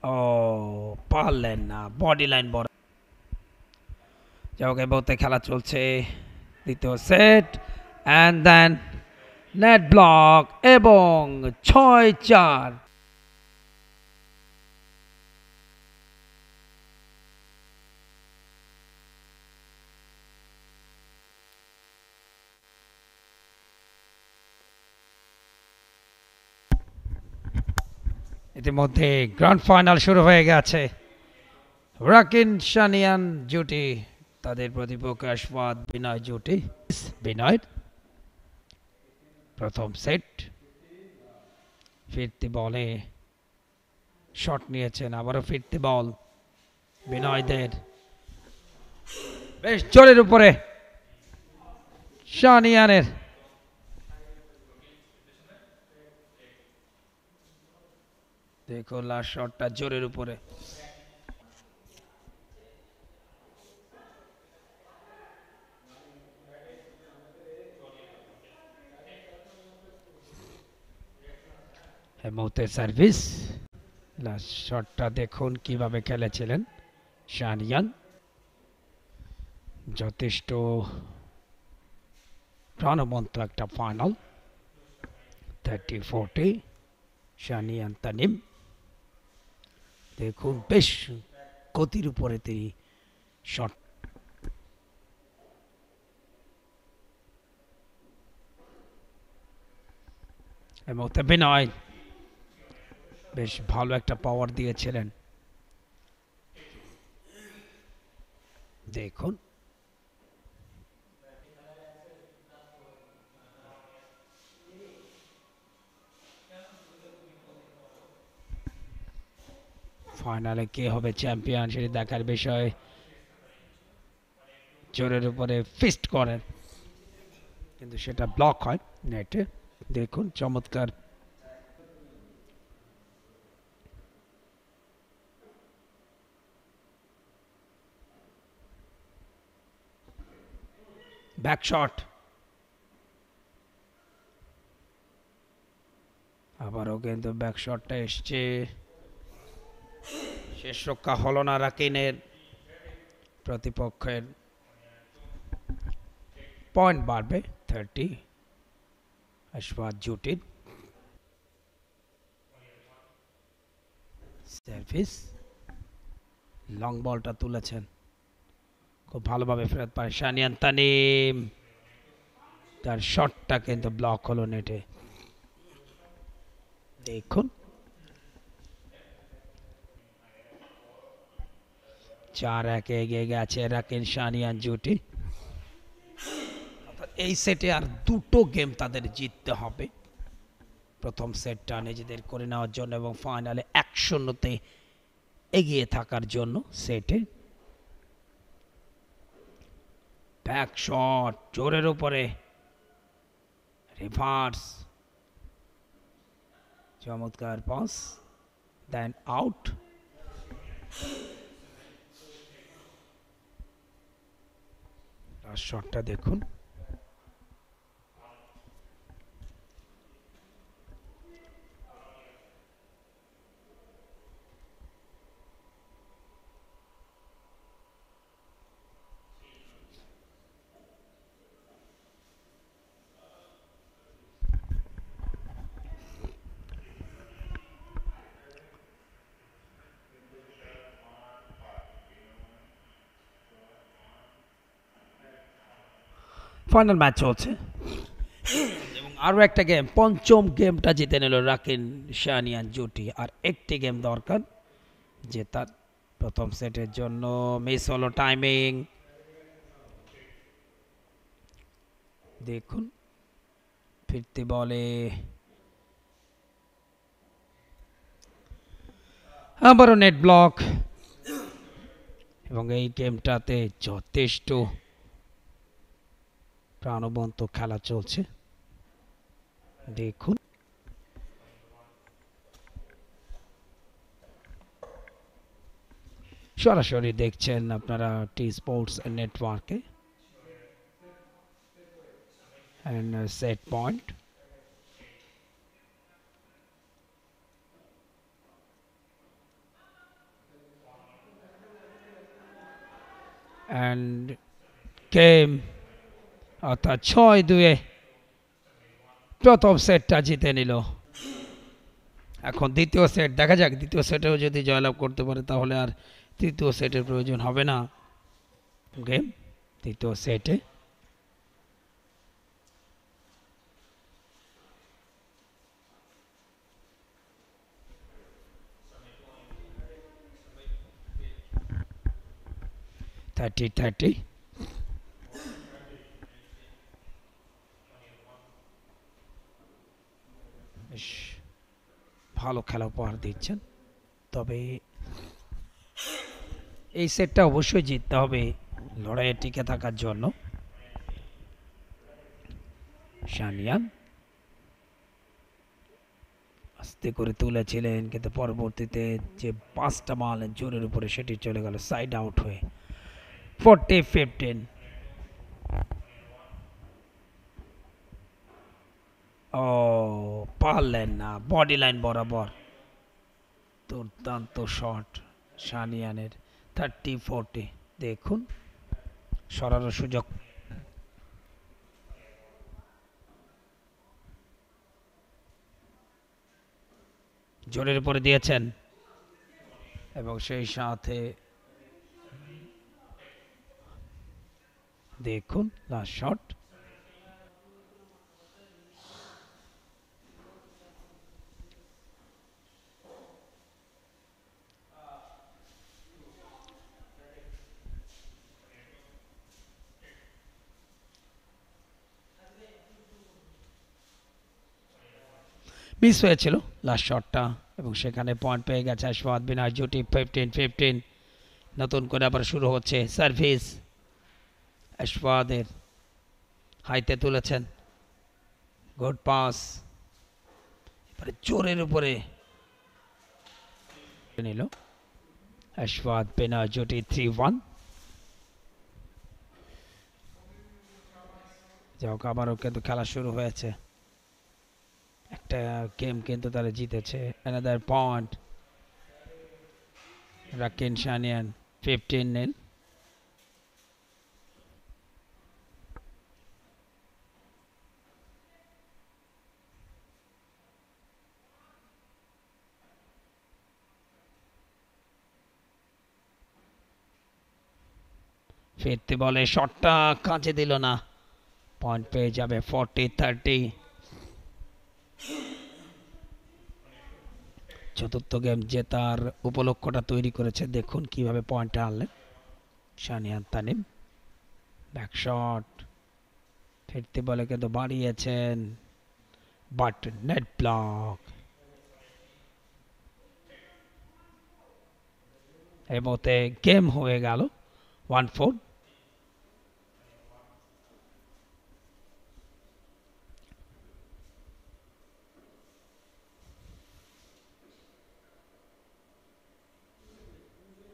ও পারলেন না, body line বড়। যাওকে বলতে খেলা চলছে, দ্বিতীয় set and then net block এবং 6-4। ইতিমধ্যে গ্র্যান্ড ফাইনাল শুরু হয়ে গেছে। রাকিন সানিয়ান জুটি তাদের প্রতিপক্ষ আশফাত বিনয় জুটি। বিনয় প্রথম সেট, ফিরতি বলে শট নিয়েছেন, আবারও ফিরতি বল বিনয়দের, বেশ জোরের উপরে সানিয়ানের। দেখো লাস্ট শটটা জোরের উপরে। হেমতের সার্ভিস, লাস্ট শটটা দেখুন কিভাবে খেলেছিলেন সানিয়ান। যথেষ্ট প্রাণবন্ত একটা ফাইনাল। 30-40 সানিয়ান তানিম। দেখুন বেশ গতির উপরে তিনি শট। এই মুহূর্তে বিনয় বেশ ভালো একটা পাওয়ার দিয়েছিলেন। দেখুন ফাইনালে কে হবে চ্যাম্পিয়ন সেটি দেখার বিষয়। জোরের উপরে ফিস্ট করেন কিন্তু সেটা ব্লক হয় নেটে। দেখুন চমৎকার। ব্যাক শট, আবারও কিন্তু ব্যাক শটটা এসছে, শেষ রক্ষা হলো না রাকিনের। প্রতিপক্ষের পয়েন্ট বাড়বে 30 আশফাত জুটির। সার্ভিস, লং বলটা তুলেছেন, খুব ভালোভাবে ফেরত পায় সানিয়ান তানিম। তার শটটা কিন্তু ব্লক হলো নেটে। দেখুন 4-1 এগিয়ে গেছে রাকিন সানিয়ান জুটি। এই সেটে আর দুটো গেম তাদের জিততে হবে প্রথম সেটটা নিজেদের করে নেওয়ার জন্য এবং ফাইনালে 1-0 এগিয়ে থাকার জন্য। সেটে ব্যাক শট জোরের উপরে, রিভার্স, চমৎকার পাস, দেন আউট। শটটা দেখুন, ফাইনাল ম্যাচ চলছে এবং আরও একটা গেম, পঞ্চম গেমটা জিতে নিল রাকিন সানিয়ান জুটি। আর একটি গেম দরকার জেতার। প্রথম সেটের জন্য মিস হলো টাইমিং। দেখুন ফিরতি বলে আবারও নেট ব্লক এবং এই গেমটাতে যথেষ্ট প্রাণবন্ত খেলা চলছে। দেখুন সরাসরি দেখছেন আপনারা টি স্পোর্টস নেটওয়ার্কে। and set point, and game অর্থাৎ 6-2 প্রথম সেটটা জিতে নিল। এখন দ্বিতীয় সেট দেখা যাক, দ্বিতীয় সেটেও যদি জয়লাভ করতে পারে তাহলে আর তৃতীয় সেটের প্রয়োজন হবে না। গেম তৃতীয় সেটে থার্টি বেশ ভালো খেলা উপহার দিচ্ছেন, তবে এই সেটটা অবশ্যই জিততে হবে লড়াইয়ে টিকে থাকার জন্য। শানিয়ান আস্তে করে তুলেছিলেন, কিন্তু পরবর্তীতে যে 5টা মাল জোরের উপরে সেটি চলে গেল সাইড আউট হয়ে 40-15। ও পারলেন না, বডি লাইন বরাবর দুর্দান্ত শট শানিয়ানের। 30-40 দেখুন সরানোর সুযোগ। জোরের উপরে দিয়েছেন এবং সেই সাথে দেখুন লাস্ট শট। মিস হয়েছিল লাস্ট শটটা এবং সেখানে পয়েন্ট পেয়ে গেছে আশফাক বিনাশ জুটি। 15-15 নতুন করে আবার শুরু হচ্ছে সার্ভিস। আশফাকের হাইতে তুলেছেন, গুড পাস, এবারে জোরের উপরে নিল আশফাক বিনাশ জুটি। 3-1। যাক আবারও কিন্তু খেলা শুরু হয়েছে, একটা গেম কিন্তু তারা জিতেছে। অ্যানাদার পয়েন্ট রাকিন শানিয়ান 15-0। ফিরতে বলে শটটা কাজে দিল না, পয়েন্ট পেয়ে যাবে 40-30। চতুর্থ গেম জেতার উপলক্ষটা তৈরি করেছে, দেখুন কিভাবে পয়েন্টটা আনলেন শানিয়ান তানিম। ব্যাক শট ফিরতে বলে কিন্তু বাড়িয়েছেন, বাট নেট ব্লক। এই মতে গেম হয়ে গেল 1-4।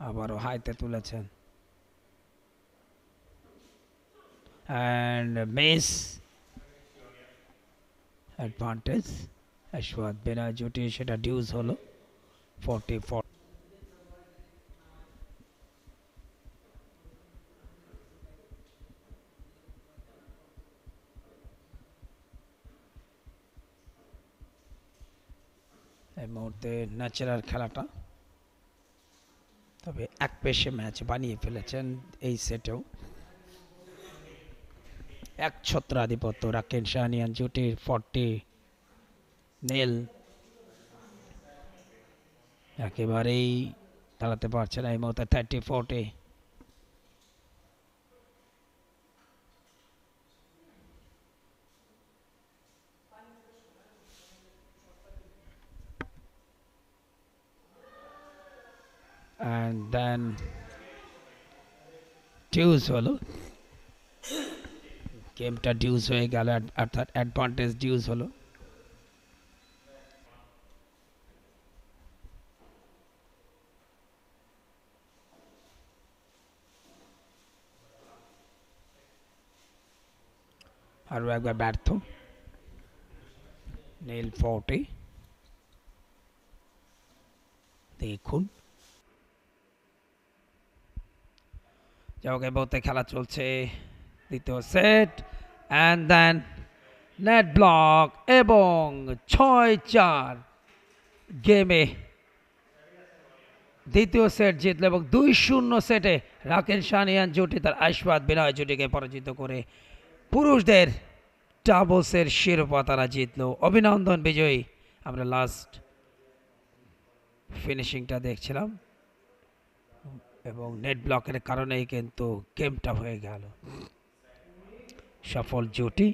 আবারও হাইতে তুলেছেন অ্যান্ড মিস। অ্যাডভান্টেজ আশফাক বিনাশ জুটি, সেটা ডিউজ হলো 44। এই মুহূর্তে ন্যাচারাল খেলাটা, তবে এক পেশে ম্যাচ বানিয়ে ফেলেছেন এই সেটেও। এক ছত্র আধিপত্য রাকিন শানিয়ান জুটির 40-0। একেবারেই চালাতে পারছে না এই মুহূর্তে 30-40। and then ডিউস হলো, গেমটা ডিউস হয়ে গেল, অর্থাৎ অ্যাডভান্টেজ ডিউস হলো। আরও একবার ব্যর্থ নীল 40। দেখুন যাওকে বলতে খেলা চলছে দ্বিতীয় set and then net block এবং 6-4 গেমে দ্বিতীয় সেট জিতল এবং 2-0 সেটে রাকিন সানিয়ান জুটি তার আশীর্বাদ বিনয় জুটিকে পরাজিত করে পুরুষদের ডাবলসের শিরোপা তারা জিতল। অভিনন্দন বিজয়ী। আমরা লাস্ট ফিনিশিংটা দেখছিলাম এবং নেট ব্লকের কারণেই কিন্তু গেমটা হয়ে গেল। সফল জুটি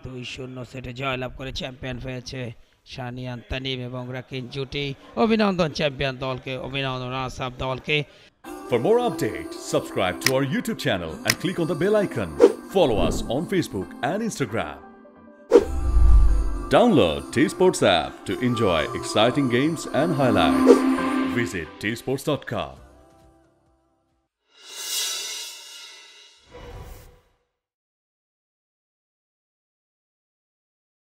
2-0 সেটে জয়লাভ করে চ্যাম্পিয়ন হয়েছে সানিয়ান তানিম এবং রাকিন জুটি। অভিনন্দন চ্যাম্পিয়ন দলকে, অভিনন্দন রানার্স আপ দলকে। For more updates, subscribe to our YouTube channel and click on the bell icon. Follow us on Facebook and Instagram. Download T-Sports app to enjoy exciting games and highlights. Visit tsports.com.